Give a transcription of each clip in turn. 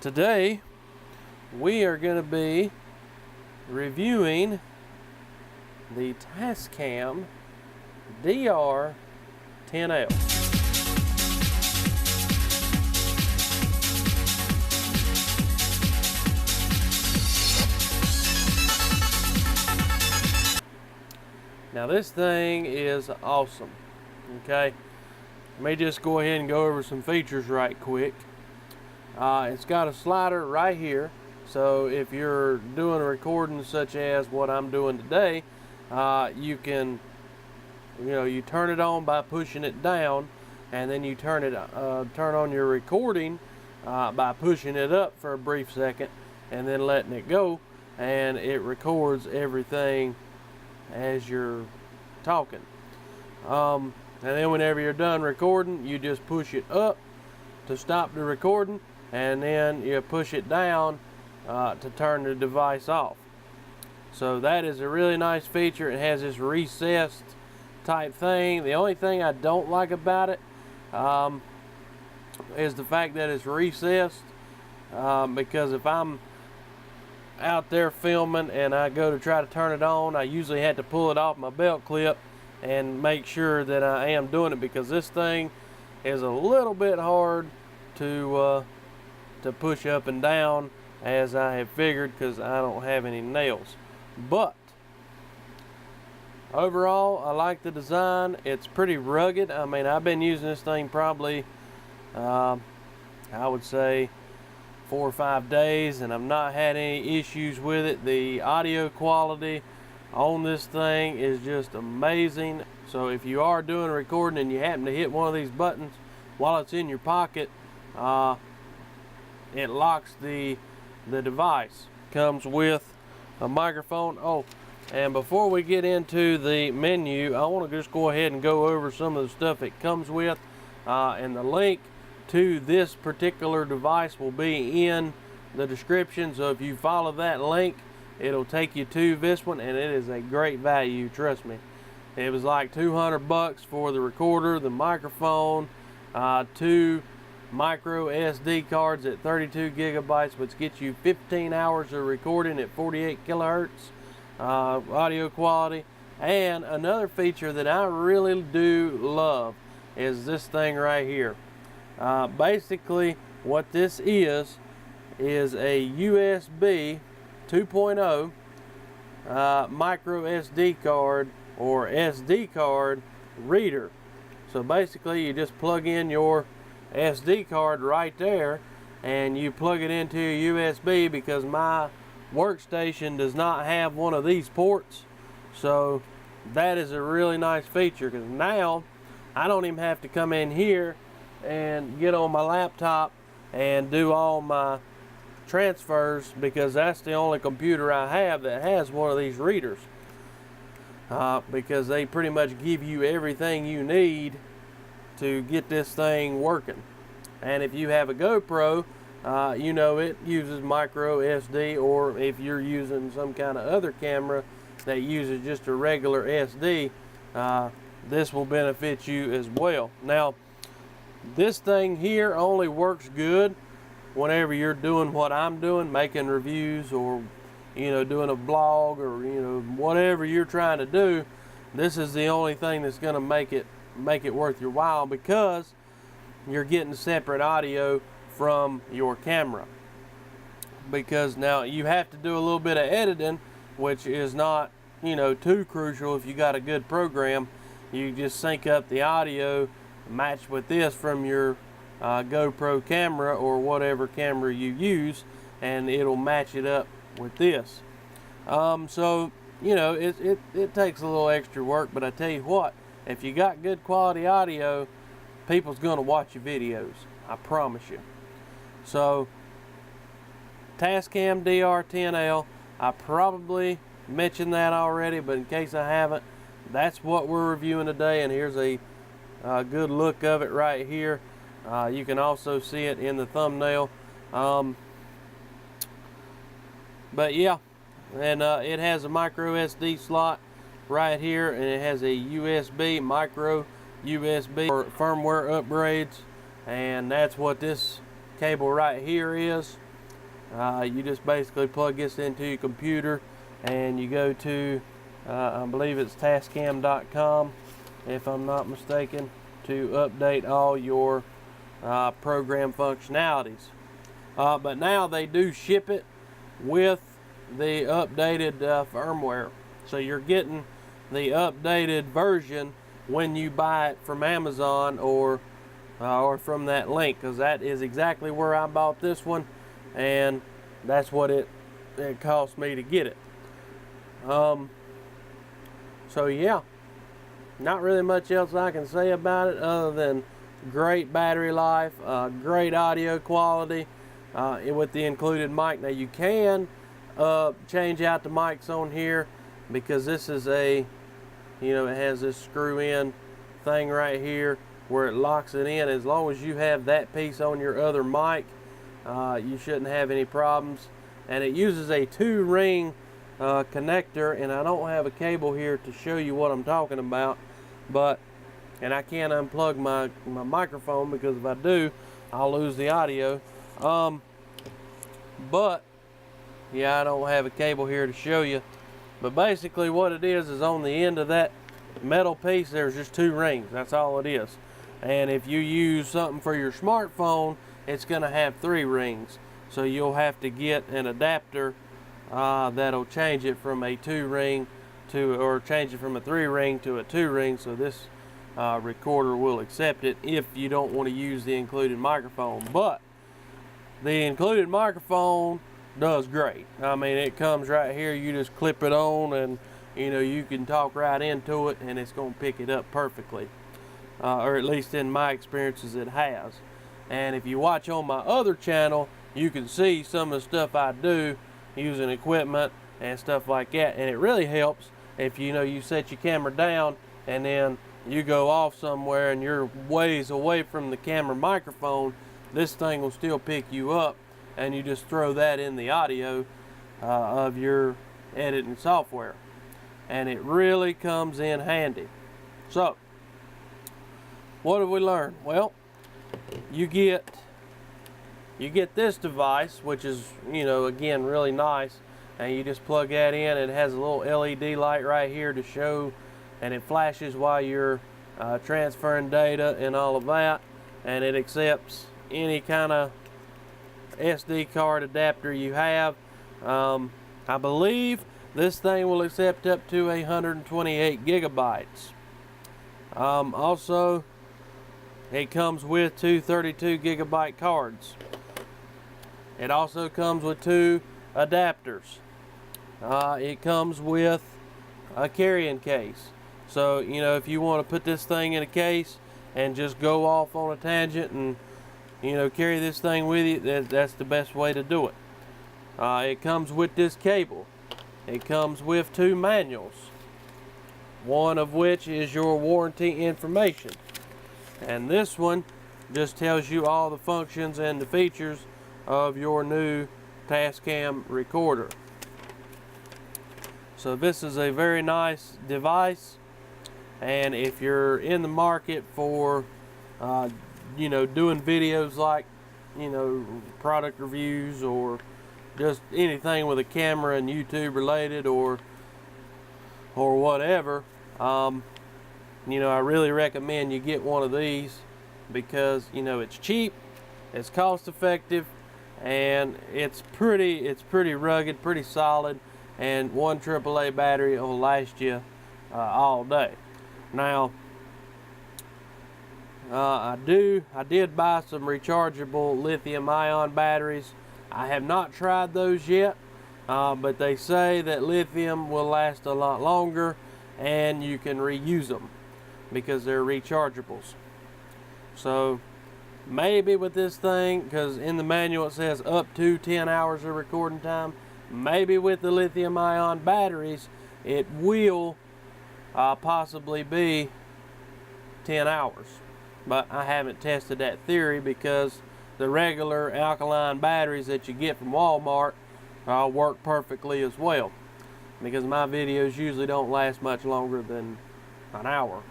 Today we are going to be reviewing the Tascam DR-10L. Now this thing is awesome. Okay, let me just go ahead and go over some features right quick. It's got a slider right here, so if you're doing a recording such as what I'm doing today, you can, you turn it on by pushing it down, and then you turn on your recording by pushing it up for a brief second and then letting it go, and it records everything as you're talking. And then whenever you're done recording, you just push it up to stop the recording, and then you push it down to turn the device off. So that is a really nice feature. It has this recessed type thing. The only thing I don't like about it is the fact that it's recessed, because if I'm out there filming and I go to try to turn it on, I usually have to pull it off my belt clip and make sure that I am doing it, because this thing is a little bit hard to push up and down, as I have figured, because I don't have any nails. But overall, I like the design. It's pretty rugged. I mean, I've been using this thing probably I would say 4 or 5 days, and I've not had any issues with it. The audio quality on this thing is just amazing. So if you are doing a recording and you happen to hit one of these buttons while it's in your pocket, it locks the device. Comes with a microphone. Oh, and before we get into the menu, I want to just go ahead and go over some of the stuff it comes with, and the link to this particular device will be in the description. So if you follow that link, it'll take you to this one, and it is a great value, trust me. It was like $200 for the recorder, the microphone, 2 micro SD cards at 32 gigabytes, which gets you 15 hours of recording at 48 kilohertz audio quality. And another feature that I really do love is this thing right here. Basically what this is a USB 2.0 micro SD card or SD card reader. So basically you just plug in your SD card right there, and you plug it into your USB, because my workstation does not have one of these ports. So that is a really nice feature, because now I don't even have to come in here and get on my laptop and do all my transfers, because that's the only computer I have that has one of these readers, because they pretty much give you everything you need to get this thing working. And if you have a GoPro, it uses micro SD, or if you're using some kind of other camera that uses just a regular SD, this will benefit you as well. Now, this thing here only works good whenever you're doing what I'm doing, making reviews, or doing a vlog, or whatever you're trying to do. This is the only thing that's going to make it worth your while, because you're getting separate audio from your camera. Because now you have to do a little bit of editing, which is not too crucial. If you got a good program, you just sync up the audio, match with this from your GoPro camera or whatever camera you use, and it'll match it up with this. So it takes a little extra work, but I tell you what, if you got good quality audio, people's gonna watch your videos, I promise you. So Tascam DR-10L, I probably mentioned that already, but in case I haven't, that's what we're reviewing today, and here's a good look of it right here. You can also see it in the thumbnail. But yeah, and it has a micro SD slot right here, and it has a USB, micro USB for firmware upgrades, and that's what this cable right here is. You just basically plug this into your computer and you go to, I believe it's Tascam.com, if I'm not mistaken, to update all your program functionalities. But now they do ship it with the updated firmware. So you're getting the updated version when you buy it from Amazon or from that link, because that is exactly where I bought this one, and that's what it cost me to get it. So yeah, not really much else I can say about it other than great battery life, great audio quality with the included mic. Now you can change out the mics on here, because this is a, you know, it has this screw in thing right here where it locks it in. As long as you have that piece on your other mic, you shouldn't have any problems. And it uses a 2-ring connector, and I don't have a cable here to show you what I'm talking about, and I can't unplug my microphone, because if I do, I'll lose the audio. But yeah, I don't have a cable here to show you. But basically what it is on the end of that metal piece, there's just 2 rings. That's all it is. And if you use something for your smartphone, it's going to have 3 rings. So you'll have to get an adapter that'll change it from a 2-ring or change it from a 3-ring to a 2-ring, so this recorder will accept it if you don't want to use the included microphone. But the included microphone does great. I mean, it comes right here, you just clip it on, and you know, you can talk right into it and it's going to pick it up perfectly, or at least in my experiences it has. And if you watch on my other channel, you can see some of the stuff I do using equipment and stuff like that, and it really helps if you set your camera down and then you go off somewhere and you're ways away from the camera microphone. This thing will still pick you up, and you just throw that in the audio of your editing software, and it really comes in handy. So what have we learned? Well, you get this device, which is, again, really nice, and you just plug that in. It has a little LED light right here to show, and it flashes while you're transferring data and all of that, and it accepts any kind of SD card adapter you have. I believe this thing will accept up to 128 gigabytes. Also, it comes with 2 32 gigabyte cards. It also comes with 2 adapters. It comes with a carrying case. So, if you want to put this thing in a case and just go off on a tangent and, carry this thing with you, that's the best way to do it. It comes with this cable. It comes with 2 manuals, one of which is your warranty information. And this one just tells you all the functions and the features of your new Tascam recorder. So this is a very nice device, and if you're in the market for doing videos like product reviews or just anything with a camera and YouTube related or whatever, I really recommend you get one of these, because it's cheap, it's cost effective, and it's pretty rugged, pretty solid, and one AAA battery will last you all day. Now, I did buy some rechargeable lithium-ion batteries. I have not tried those yet, but they say that lithium will last a lot longer, and you can reuse them because they're rechargeables. So maybe with this thing, because in the manual it says up to 10 hours of recording time, maybe with the lithium-ion batteries it will possibly be 10 hours. But I haven't tested that theory, because the regular alkaline batteries that you get from Walmart work perfectly as well, because my videos usually don't last much longer than an hour.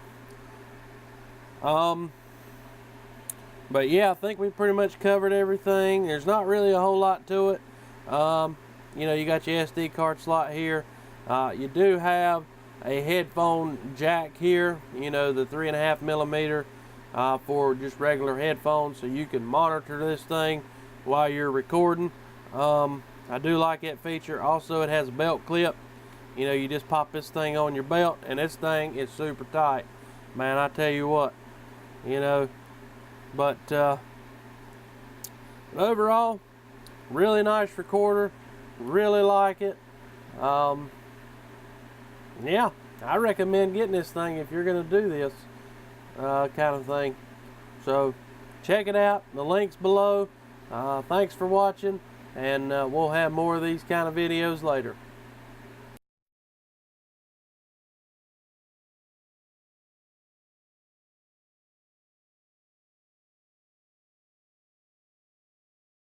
But yeah, I think we pretty much covered everything. There's not really a whole lot to it. You know, you got your SD card slot here. You do have a headphone jack here, you know, the 3.5 millimeter for just regular headphones, so you can monitor this thing while you're recording. I do like that feature. Also, it has a belt clip. You know, you just pop this thing on your belt, and this thing is super tight, man. I tell you what, you know. But overall, really nice recorder. Really like it. Yeah, I recommend getting this thing if you're going to do this kind of thing. So check it out. The link's below. Thanks for watching, and we'll have more of these kind of videos later.